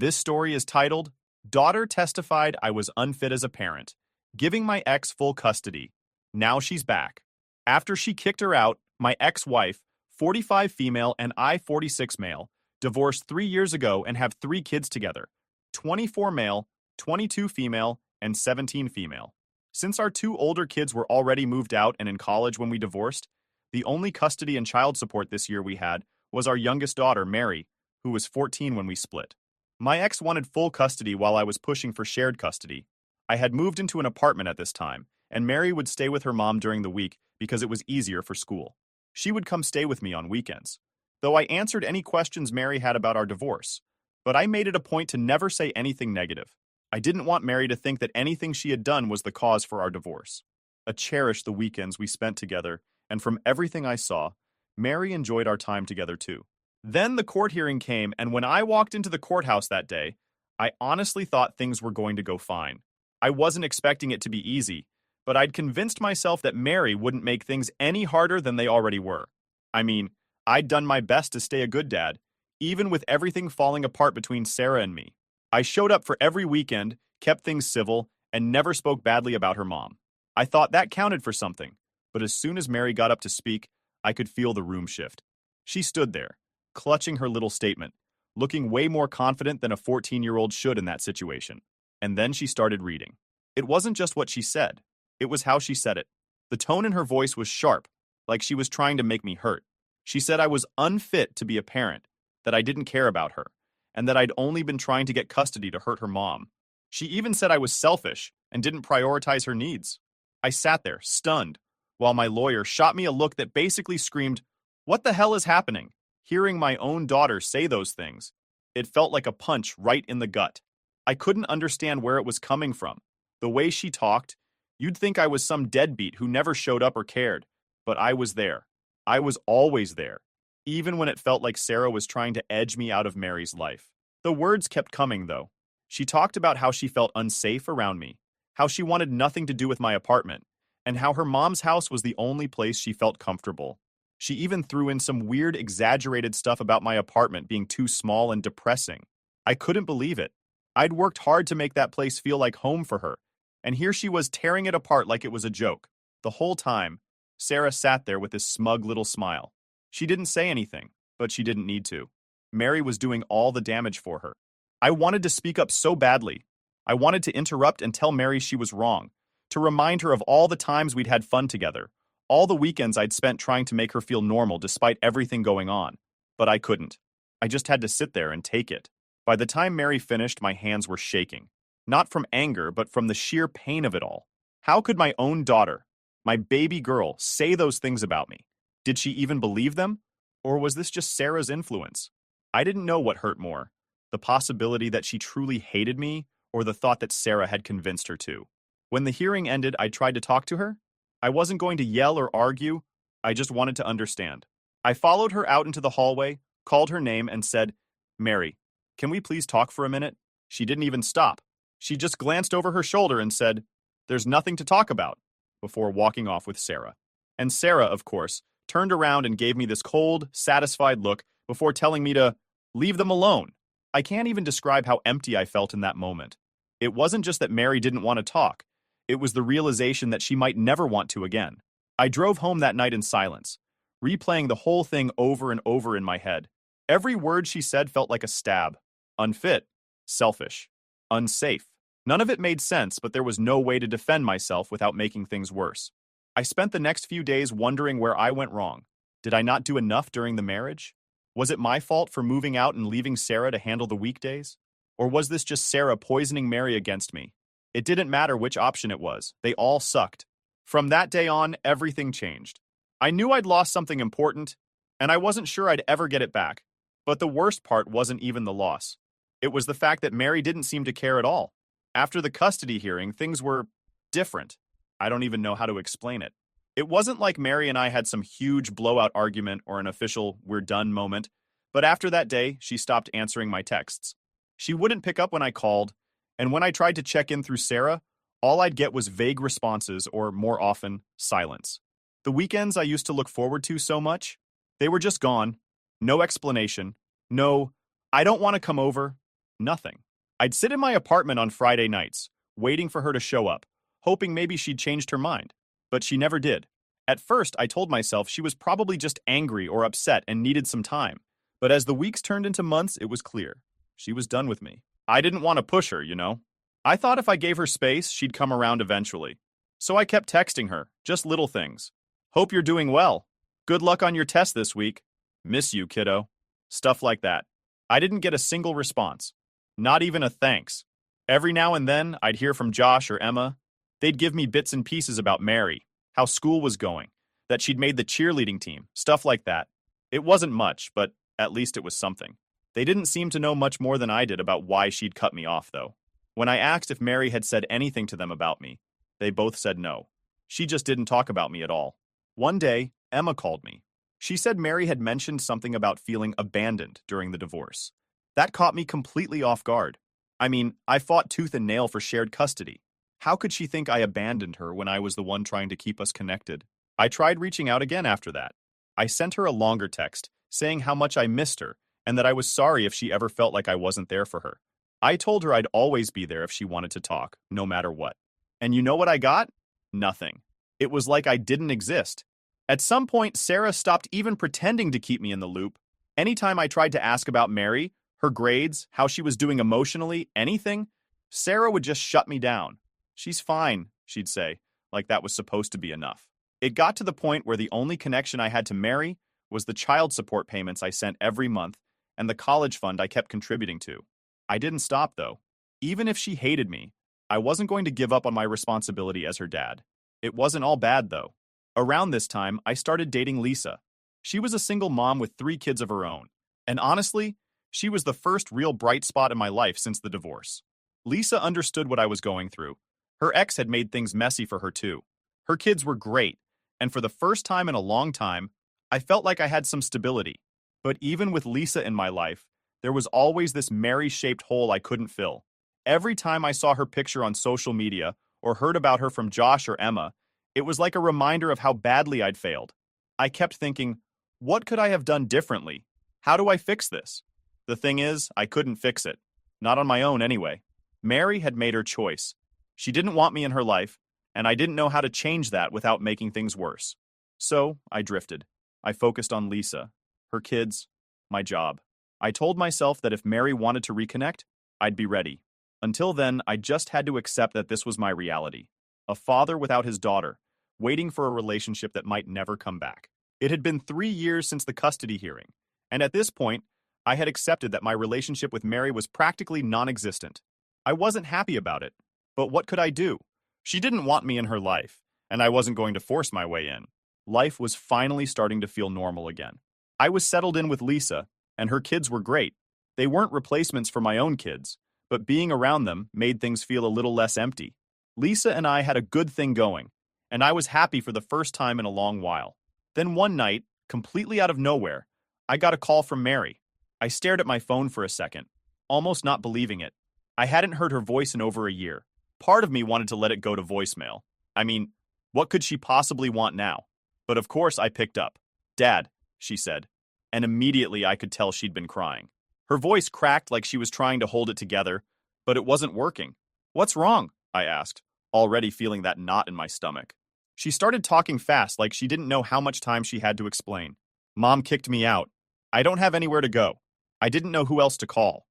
This story is titled, Daughter Testified I Was Unfit as a Parent, Giving My Ex Full Custody. Now she's back. After she kicked her out, my ex-wife, 45 female and I 46 male, divorced 3 years ago and have 3 kids together, 24 male, 22 female, and 17 female. Since our 2 older kids were already moved out and in college when we divorced, the only custody and child support this year we had was our youngest daughter, Mary, who was 14 when we split. My ex wanted full custody while I was pushing for shared custody. I had moved into an apartment at this time, and Mary would stay with her mom during the week because it was easier for school. She would come stay with me on weekends, though I answered any questions Mary had about our divorce. But I made it a point to never say anything negative. I didn't want Mary to think that anything she had done was the cause for our divorce. I cherished the weekends we spent together, and from everything I saw, Mary enjoyed our time together too. Then the court hearing came, and when I walked into the courthouse that day, I honestly thought things were going to go fine. I wasn't expecting it to be easy, but I'd convinced myself that Mary wouldn't make things any harder than they already were. I mean, I'd done my best to stay a good dad, even with everything falling apart between Sarah and me. I showed up for every weekend, kept things civil, and never spoke badly about her mom. I thought that counted for something, but as soon as Mary got up to speak, I could feel the room shift. She stood there, clutching her little statement, looking way more confident than a 14-year-old should in that situation. And then she started reading. It wasn't just what she said, it was how she said it. The tone in her voice was sharp, like she was trying to make me hurt. She said I was unfit to be a parent, that I didn't care about her, and that I'd only been trying to get custody to hurt her mom. She even said I was selfish and didn't prioritize her needs. I sat there, stunned, while my lawyer shot me a look that basically screamed, "What the hell is happening?" Hearing my own daughter say those things, it felt like a punch right in the gut. I couldn't understand where it was coming from. The way she talked, you'd think I was some deadbeat who never showed up or cared, but I was there. I was always there, even when it felt like Sarah was trying to edge me out of Mary's life. The words kept coming, though. She talked about how she felt unsafe around me, how she wanted nothing to do with my apartment, and how her mom's house was the only place she felt comfortable. She even threw in some weird, exaggerated stuff about my apartment being too small and depressing. I couldn't believe it. I'd worked hard to make that place feel like home for her, and here she was tearing it apart like it was a joke. The whole time, Sarah sat there with this smug little smile. She didn't say anything, but she didn't need to. Mary was doing all the damage for her. I wanted to speak up so badly. I wanted to interrupt and tell Mary she was wrong, to remind her of all the times we'd had fun together, all the weekends I'd spent trying to make her feel normal despite everything going on. But I couldn't. I just had to sit there and take it. By the time Mary finished, my hands were shaking. Not from anger, but from the sheer pain of it all. How could my own daughter, my baby girl, say those things about me? Did she even believe them? Or was this just Sarah's influence? I didn't know what hurt more, the possibility that she truly hated me, or the thought that Sarah had convinced her to. When the hearing ended, I tried to talk to her. I wasn't going to yell or argue. I just wanted to understand. I followed her out into the hallway, called her name, and said, "Mary, can we please talk for a minute?" She didn't even stop. She just glanced over her shoulder and said, "There's nothing to talk about," before walking off with Sarah. And Sarah, of course, turned around and gave me this cold, satisfied look before telling me to leave them alone. I can't even describe how empty I felt in that moment. It wasn't just that Mary didn't want to talk. It was the realization that she might never want to again. I drove home that night in silence, replaying the whole thing over and over in my head. Every word she said felt like a stab. Unfit, selfish, unsafe. None of it made sense, but there was no way to defend myself without making things worse. I spent the next few days wondering where I went wrong. Did I not do enough during the marriage? Was it my fault for moving out and leaving Sarah to handle the weekdays? Or was this just Sarah poisoning Mary against me? It didn't matter which option it was. They all sucked. From that day on, everything changed. I knew I'd lost something important, and I wasn't sure I'd ever get it back. But the worst part wasn't even the loss. It was the fact that Mary didn't seem to care at all. After the custody hearing, things were different. I don't even know how to explain it. It wasn't like Mary and I had some huge blowout argument or an official "we're done" moment, but after that day, she stopped answering my texts. She wouldn't pick up when I called, and when I tried to check in through Sarah, all I'd get was vague responses or, more often, silence. The weekends I used to look forward to so much, they were just gone. No explanation. No, "I don't want to come over." Nothing. I'd sit in my apartment on Friday nights, waiting for her to show up, hoping maybe she'd changed her mind. But she never did. At first, I told myself she was probably just angry or upset and needed some time. But as the weeks turned into months, it was clear. She was done with me. I didn't want to push her, you know? I thought if I gave her space, she'd come around eventually. So I kept texting her, just little things. Hope you're doing well. Good luck on your test this week. Miss you, kiddo. Stuff like that. I didn't get a single response. Not even a thanks. Every now and then, I'd hear from Josh or Emma. They'd give me bits and pieces about Mary, how school was going, that she'd made the cheerleading team, stuff like that. It wasn't much, but at least it was something. They didn't seem to know much more than I did about why she'd cut me off, though. When I asked if Mary had said anything to them about me, they both said no. She just didn't talk about me at all. One day, Emma called me. She said Mary had mentioned something about feeling abandoned during the divorce. That caught me completely off guard. I mean, I fought tooth and nail for shared custody. How could she think I abandoned her when I was the one trying to keep us connected? I tried reaching out again after that. I sent her a longer text, saying how much I missed her and that I was sorry if she ever felt like I wasn't there for her. I told her I'd always be there if she wanted to talk, no matter what. And you know what I got? Nothing. It was like I didn't exist. At some point, Sarah stopped even pretending to keep me in the loop. Anytime I tried to ask about Mary, her grades, how she was doing emotionally, anything, Sarah would just shut me down. She's fine, she'd say, like that was supposed to be enough. It got to the point where the only connection I had to Mary was the child support payments I sent every month and the college fund I kept contributing to. I didn't stop, though. Even if she hated me, I wasn't going to give up on my responsibility as her dad. It wasn't all bad, though. Around this time, I started dating Lisa. She was a single mom with 3 kids of her own. And honestly, she was the first real bright spot in my life since the divorce. Lisa understood what I was going through. Her ex had made things messy for her, too. Her kids were great, and for the first time in a long time, I felt like I had some stability. But even with Lisa in my life, there was always this Mary-shaped hole I couldn't fill. Every time I saw her picture on social media or heard about her from Josh or Emma, it was like a reminder of how badly I'd failed. I kept thinking, what could I have done differently? How do I fix this? The thing is, I couldn't fix it. Not on my own, anyway. Mary had made her choice. She didn't want me in her life, and I didn't know how to change that without making things worse. So, I drifted. I focused on Lisa, her kids, my job. I told myself that if Mary wanted to reconnect, I'd be ready. Until then, I just had to accept that this was my reality. A father without his daughter, waiting for a relationship that might never come back. It had been 3 years since the custody hearing, and at this point, I had accepted that my relationship with Mary was practically non-existent. I wasn't happy about it, but what could I do? She didn't want me in her life, and I wasn't going to force my way in. Life was finally starting to feel normal again. I was settled in with Lisa, and her kids were great. They weren't replacements for my own kids, but being around them made things feel a little less empty. Lisa and I had a good thing going, and I was happy for the first time in a long while. Then one night, completely out of nowhere, I got a call from Mary. I stared at my phone for a second, almost not believing it. I hadn't heard her voice in over a year. Part of me wanted to let it go to voicemail. I mean, what could she possibly want now? But of course I picked up. "Dad," she said, and immediately I could tell she'd been crying. Her voice cracked like she was trying to hold it together, but it wasn't working. "What's wrong?" I asked, already feeling that knot in my stomach. She started talking fast like she didn't know how much time she had to explain. "Mom kicked me out. I don't have anywhere to go. I didn't know who else to call."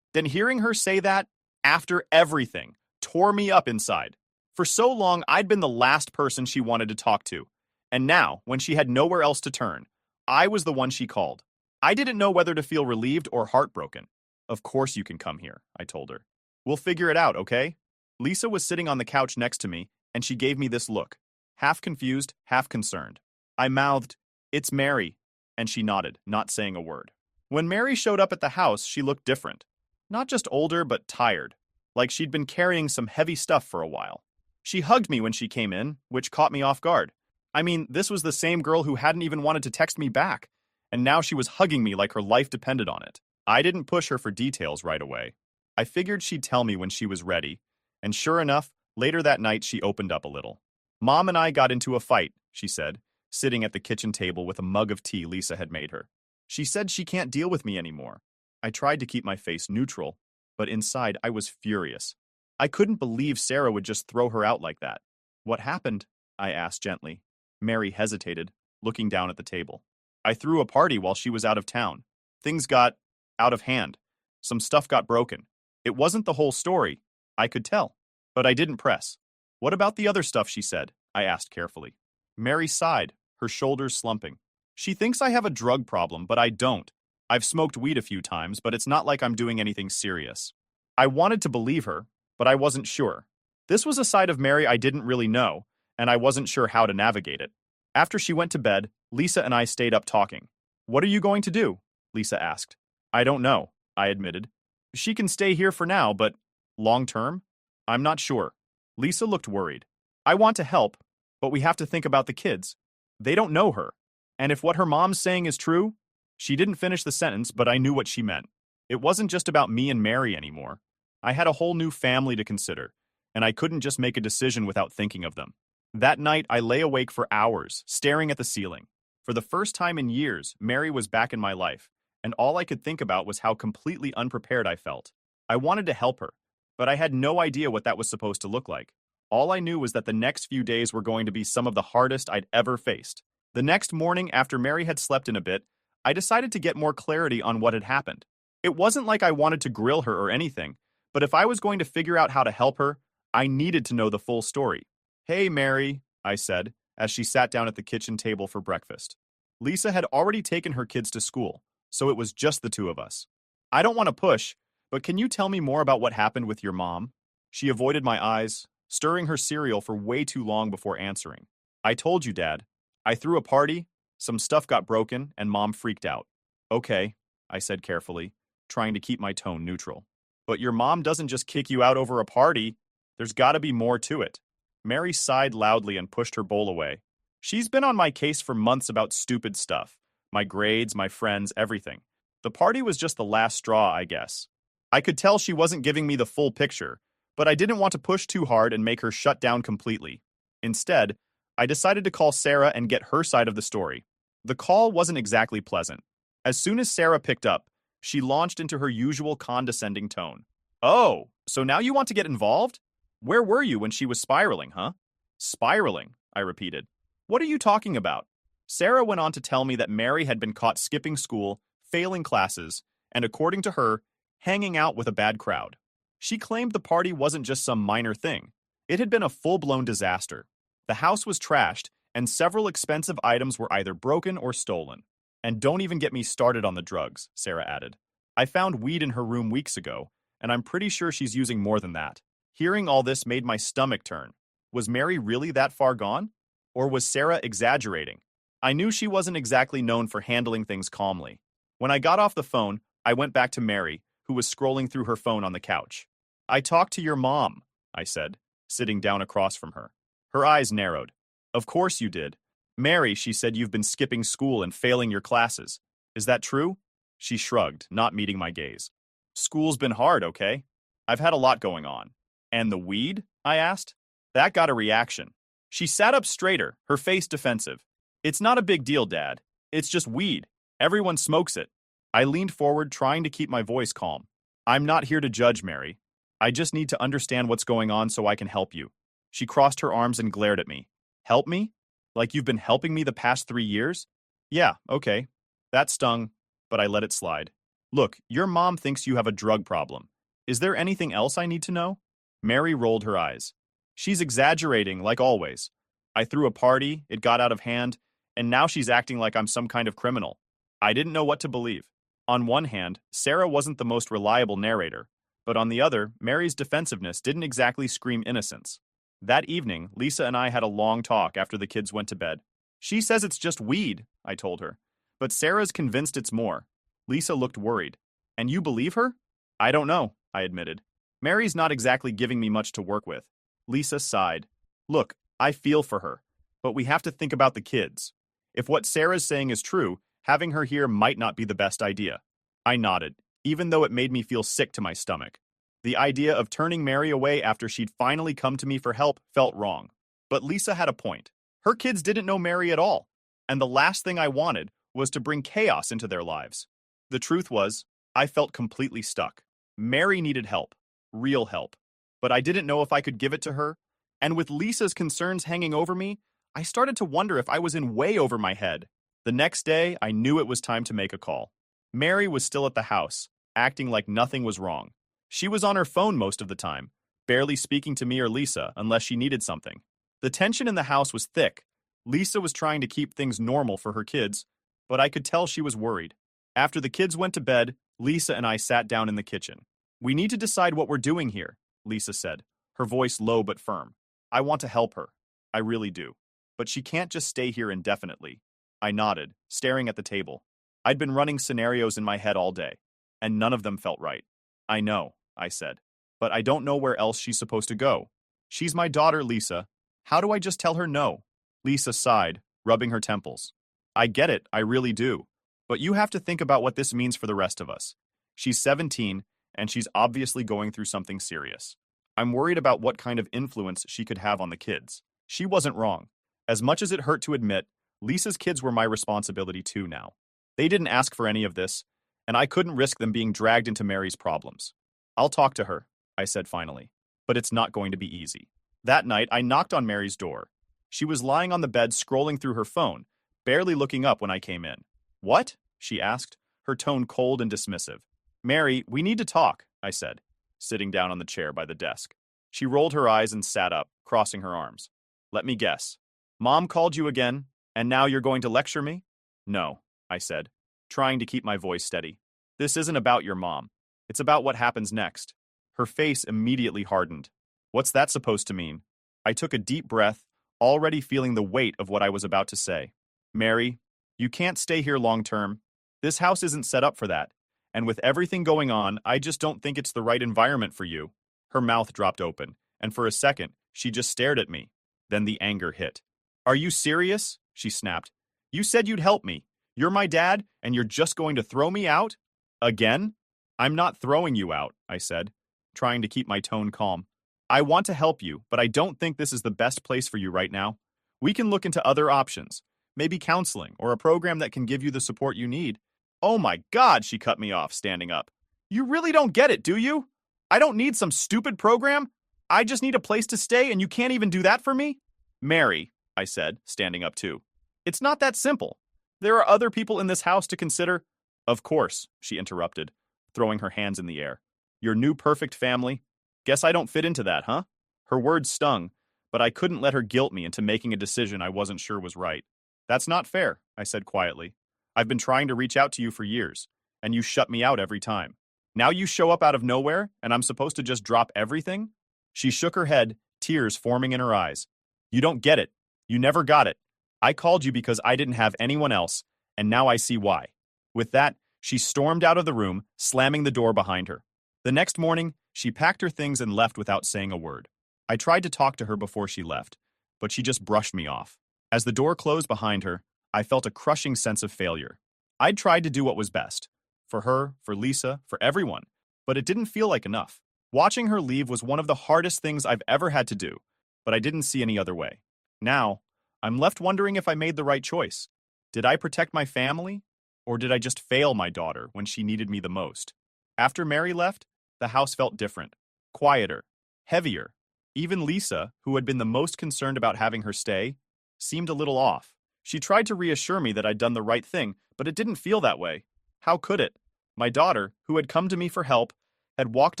Then hearing her say that, after everything, tore me up inside. For so long, I'd been the last person she wanted to talk to. And now, when she had nowhere else to turn, I was the one she called. I didn't know whether to feel relieved or heartbroken. "Of course you can come here," I told her. "We'll figure it out, okay?" Lisa was sitting on the couch next to me, and she gave me this look, half confused, half concerned. I mouthed, "It's Mary," and she nodded, not saying a word. When Mary showed up at the house, she looked different. Not just older, but tired, like she'd been carrying some heavy stuff for a while. She hugged me when she came in, which caught me off guard. I mean, this was the same girl who hadn't even wanted to text me back, and now she was hugging me like her life depended on it. I didn't push her for details right away. I figured she'd tell me when she was ready, and sure enough, later that night she opened up a little. "Mom and I got into a fight," she said, sitting at the kitchen table with a mug of tea Lisa had made her. "She said she can't deal with me anymore." I tried to keep my face neutral, but inside I was furious. I couldn't believe Sarah would just throw her out like that. What happened? I asked gently. Mary hesitated, looking down at the table. I threw a party while she was out of town. Things got out of hand. Some stuff got broken. It wasn't the whole story. I could tell. But I didn't press. What about the other stuff, she said? I asked carefully. Mary sighed, her shoulders slumping. She thinks I have a drug problem, but I don't. I've smoked weed a few times, but it's not like I'm doing anything serious. I wanted to believe her, but I wasn't sure. This was a side of Mary I didn't really know, and I wasn't sure how to navigate it. After she went to bed, Lisa and I stayed up talking. What are you going to do? Lisa asked. I don't know, I admitted. She can stay here for now, but long term? I'm not sure. Lisa looked worried. I want to help, but we have to think about the kids. They don't know her. And if what her mom's saying is true, she didn't finish the sentence, but I knew what she meant. It wasn't just about me and Mary anymore. I had a whole new family to consider, and I couldn't just make a decision without thinking of them. That night, I lay awake for hours, staring at the ceiling. For the first time in years, Mary was back in my life, and all I could think about was how completely unprepared I felt. I wanted to help her, but I had no idea what that was supposed to look like. All I knew was that the next few days were going to be some of the hardest I'd ever faced. The next morning, after Mary had slept in a bit, I decided to get more clarity on what had happened. It wasn't like I wanted to grill her or anything, but if I was going to figure out how to help her, I needed to know the full story. Hey, Mary, I said, as she sat down at the kitchen table for breakfast. Lisa had already taken her kids to school, so it was just the two of us. I don't want to push, but can you tell me more about what happened with your mom? She avoided my eyes, stirring her cereal for way too long before answering. I told you, Dad. I threw a party, some stuff got broken, and Mom freaked out. Okay, I said carefully, trying to keep my tone neutral. But your mom doesn't just kick you out over a party. There's gotta be more to it. Mary sighed loudly and pushed her bowl away. She's been on my case for months about stupid stuff. My grades, my friends, everything. The party was just the last straw, I guess. I could tell she wasn't giving me the full picture, but I didn't want to push too hard and make her shut down completely. Instead, I decided to call Sarah and get her side of the story. The call wasn't exactly pleasant. As soon as Sarah picked up, she launched into her usual condescending tone. Oh, so now you want to get involved? Where were you when she was spiraling, huh? Spiraling, I repeated. What are you talking about? Sarah went on to tell me that Mary had been caught skipping school, failing classes, and according to her, hanging out with a bad crowd. She claimed the party wasn't just some minor thing. It had been a full-blown disaster. The house was trashed, and several expensive items were either broken or stolen. And don't even get me started on the drugs, Sarah added. I found weed in her room weeks ago, and I'm pretty sure she's using more than that. Hearing all this made my stomach turn. Was Mary really that far gone? Or was Sarah exaggerating? I knew she wasn't exactly known for handling things calmly. When I got off the phone, I went back to Mary, who was scrolling through her phone on the couch. I talked to your mom, I said, sitting down across from her. Her eyes narrowed. Of course you did. Mary, she said you've been skipping school and failing your classes. Is that true? She shrugged, not meeting my gaze. School's been hard, okay? I've had a lot going on. And the weed? I asked. That got a reaction. She sat up straighter, her face defensive. It's not a big deal, Dad. It's just weed. Everyone smokes it. I leaned forward, trying to keep my voice calm. I'm not here to judge, Mary. I just need to understand what's going on so I can help you. She crossed her arms and glared at me. Help me? Like you've been helping me the past 3 years? Yeah, okay. That stung, but I let it slide. Look, your mom thinks you have a drug problem. Is there anything else I need to know? Mary rolled her eyes. She's exaggerating, like always. I threw a party, it got out of hand, and now she's acting like I'm some kind of criminal. I didn't know what to believe. On one hand, Sarah wasn't the most reliable narrator, but on the other, Mary's defensiveness didn't exactly scream innocence. That evening, Lisa and I had a long talk after the kids went to bed. She says it's just weed, I told her, but Sarah's convinced it's more. Lisa looked worried. And you believe her? I don't know, I admitted. Mary's not exactly giving me much to work with. Lisa sighed. Look, I feel for her, but we have to think about the kids. If what Sarah's saying is true, having her here might not be the best idea. I nodded, even though it made me feel sick to my stomach. The idea of turning Mary away after she'd finally come to me for help felt wrong. But Lisa had a point. Her kids didn't know Mary at all, and the last thing I wanted was to bring chaos into their lives. The truth was, I felt completely stuck. Mary needed help. Real help. But I didn't know if I could give it to her. And with Lisa's concerns hanging over me, I started to wonder if I was in way over my head. The next day, I knew it was time to make a call. Mary was still at the house, acting like nothing was wrong. She was on her phone most of the time, barely speaking to me or Lisa unless she needed something. The tension in the house was thick. Lisa was trying to keep things normal for her kids, but I could tell she was worried. After the kids went to bed, Lisa and I sat down in the kitchen. "We need to decide what we're doing here," Lisa said, her voice low but firm. "I want to help her. I really do. But she can't just stay here indefinitely." I nodded, staring at the table. I'd been running scenarios in my head all day, and none of them felt right. "I know," I said, "but I don't know where else she's supposed to go. She's my daughter, Lisa. How do I just tell her no?" Lisa sighed, rubbing her temples. "I get it, I really do. But you have to think about what this means for the rest of us. She's 17, and she's obviously going through something serious. I'm worried about what kind of influence she could have on the kids." She wasn't wrong. As much as it hurt to admit, Lisa's kids were my responsibility too now. They didn't ask for any of this, and I couldn't risk them being dragged into Mary's problems. "I'll talk to her," I said finally, "but it's not going to be easy." That night, I knocked on Mary's door. She was lying on the bed scrolling through her phone, barely looking up when I came in. "What?" she asked, her tone cold and dismissive. "Mary, we need to talk," I said, sitting down on the chair by the desk. She rolled her eyes and sat up, crossing her arms. "Let me guess. Mom called you again, and now you're going to lecture me?" "No," I said, trying to keep my voice steady. "This isn't about your mom. It's about what happens next." Her face immediately hardened. "What's that supposed to mean?" I took a deep breath, already feeling the weight of what I was about to say. "Mary, you can't stay here long term. This house isn't set up for that. And with everything going on, I just don't think it's the right environment for you." Her mouth dropped open, and for a second, she just stared at me. Then the anger hit. "Are you serious?" she snapped. "You said you'd help me. You're my dad, and you're just going to throw me out? Again?" "I'm not throwing you out," I said, trying to keep my tone calm. "I want to help you, but I don't think this is the best place for you right now. We can look into other options, maybe counseling or a program that can give you the support you need." "Oh my God," she cut me off, standing up. "You really don't get it, do you? I don't need some stupid program. I just need a place to stay, and you can't even do that for me?" "Mary," I said, standing up too. "It's not that simple. There are other people in this house to consider." "Of course," she interrupted, throwing her hands in the air. "Your new perfect family? Guess I don't fit into that, huh?" Her words stung, but I couldn't let her guilt me into making a decision I wasn't sure was right. "That's not fair," I said quietly. "I've been trying to reach out to you for years, and you shut me out every time. Now you show up out of nowhere, and I'm supposed to just drop everything?" She shook her head, tears forming in her eyes. "You don't get it. You never got it. I called you because I didn't have anyone else, and now I see why." With that, she stormed out of the room, slamming the door behind her. The next morning, she packed her things and left without saying a word. I tried to talk to her before she left, but she just brushed me off. As the door closed behind her, I felt a crushing sense of failure. I'd tried to do what was best. For her, for Lisa, for everyone. But it didn't feel like enough. Watching her leave was one of the hardest things I've ever had to do, but I didn't see any other way. Now, I'm left wondering if I made the right choice. Did I protect my family? Or did I just fail my daughter when she needed me the most? After Mary left, the house felt different. Quieter. Heavier. Even Lisa, who had been the most concerned about having her stay, seemed a little off. She tried to reassure me that I'd done the right thing, but it didn't feel that way. How could it? My daughter, who had come to me for help, had walked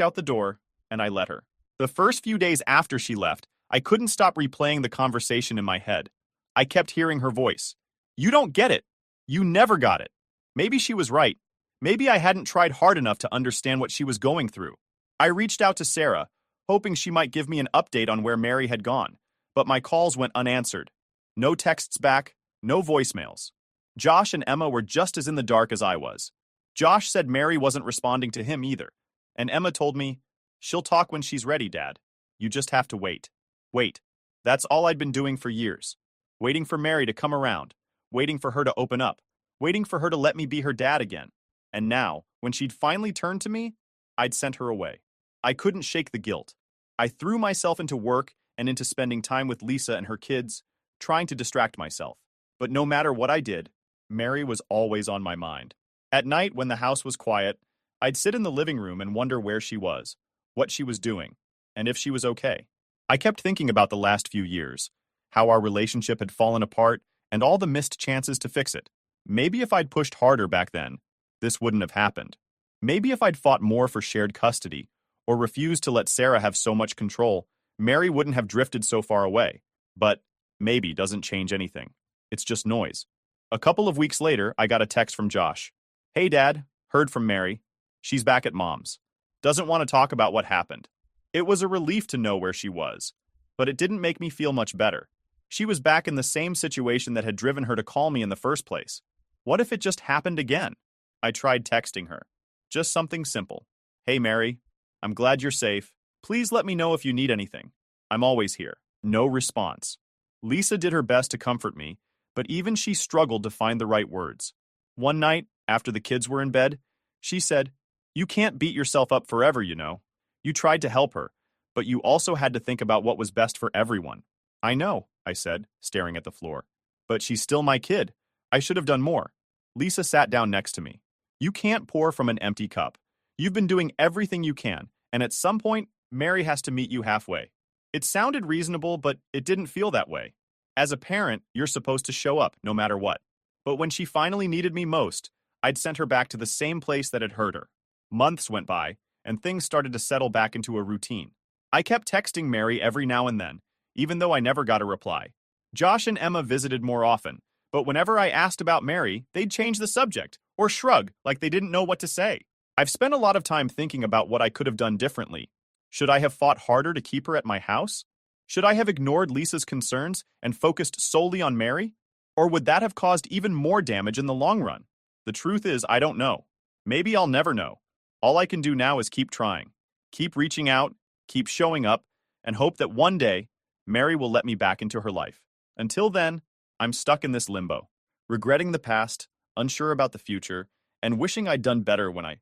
out the door, and I let her. The first few days after she left, I couldn't stop replaying the conversation in my head. I kept hearing her voice. "You don't get it. You never got it." Maybe she was right. Maybe I hadn't tried hard enough to understand what she was going through. I reached out to Sarah, hoping she might give me an update on where Mary had gone, but my calls went unanswered. No texts back, no voicemails. Josh and Emma were just as in the dark as I was. Josh said Mary wasn't responding to him either, and Emma told me, "She'll talk when she's ready, Dad. You just have to wait." Wait. That's all I'd been doing for years. Waiting for Mary to come around, waiting for her to open up, waiting for her to let me be her dad again. And now, when she'd finally turned to me, I'd sent her away. I couldn't shake the guilt. I threw myself into work and into spending time with Lisa and her kids, trying to distract myself. But no matter what I did, Mary was always on my mind. At night, when the house was quiet, I'd sit in the living room and wonder where she was, what she was doing, and if she was okay. I kept thinking about the last few years, how our relationship had fallen apart, and all the missed chances to fix it. Maybe if I'd pushed harder back then, this wouldn't have happened. Maybe if I'd fought more for shared custody, or refused to let Sarah have so much control, Mary wouldn't have drifted so far away. But maybe doesn't change anything. It's just noise. A couple of weeks later, I got a text from Josh. Hey Dad, heard from Mary. She's back at Mom's. Doesn't want to talk about what happened. It was a relief to know where she was, but it didn't make me feel much better. She was back in the same situation that had driven her to call me in the first place. What if it just happened again? I tried texting her. Just something simple. Hey Mary, I'm glad you're safe. Please let me know if you need anything. I'm always here. No response. Lisa did her best to comfort me, but even she struggled to find the right words. One night, after the kids were in bed, she said, "You can't beat yourself up forever, you know. You tried to help her, but you also had to think about what was best for everyone." I know, I said, staring at the floor. But she's still my kid. I should have done more. Lisa sat down next to me. You can't pour from an empty cup. You've been doing everything you can, and at some point, Mary has to meet you halfway. It sounded reasonable, but it didn't feel that way. As a parent, you're supposed to show up no matter what. But when she finally needed me most, I'd sent her back to the same place that had hurt her. Months went by, and things started to settle back into a routine. I kept texting Mary every now and then, even though I never got a reply. Josh and Emma visited more often, but whenever I asked about Mary, they'd change the subject, or shrug like they didn't know what to say. I've spent a lot of time thinking about what I could have done differently. Should I have fought harder to keep her at my house? Should I have ignored Lisa's concerns and focused solely on Mary? Or would that have caused even more damage in the long run? The truth is, I don't know. Maybe I'll never know. All I can do now is keep trying, keep reaching out, keep showing up, and hope that one day, Mary will let me back into her life. Until then, I'm stuck in this limbo, regretting the past, unsure about the future, and wishing I'd done better when I